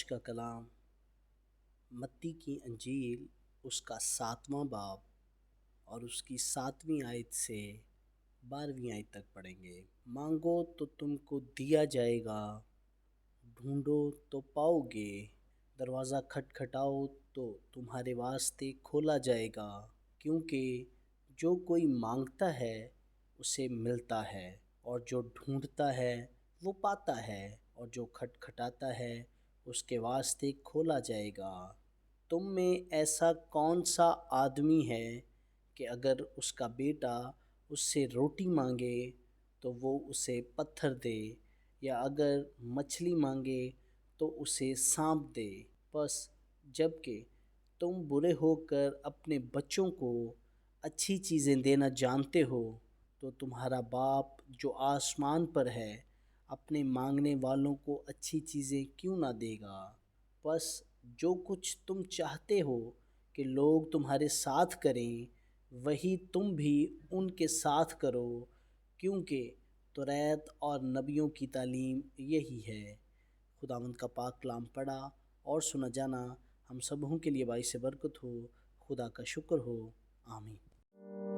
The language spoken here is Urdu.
کا کلام متی کی انجیل اس کا 7واں باب اور اس کی 7ویں آیت سے 12ویں آیت تک پڑھیں گے۔ مانگو تو تم کو دیا جائے گا، ڈھونڈو تو پاؤ گے، دروازہ کھٹکھٹاؤ تو تمہارے واسطے کھولا جائے گا، کیونکہ جو کوئی مانگتا ہے اسے ملتا ہے، اور جو ڈھونڈتا ہے وہ پاتا ہے، اور جو کھٹکھٹاتا ہے اس کے واسطے کھولا جائے گا۔ تم میں ایسا کون سا آدمی ہے کہ اگر اس کا بیٹا اس سے روٹی مانگے تو وہ اسے پتھر دے، یا اگر مچھلی مانگے تو اسے سانپ دے؟ بس جب کہ تم برے ہو کر اپنے بچوں کو اچھی چیزیں دینا جانتے ہو، تو تمہارا باپ جو آسمان پر ہے اپنے مانگنے والوں کو اچھی چیزیں کیوں نہ دے گا؟ بس جو کچھ تم چاہتے ہو کہ لوگ تمہارے ساتھ کریں، وہی تم بھی ان کے ساتھ کرو، کیونکہ توریت اور نبیوں کی تعلیم یہی ہے۔ خداوند کا پاک کلام پڑھا اور سنا جانا ہم سبوں کے لیے باعث برکت ہو۔ خدا کا شکر ہو، آمین۔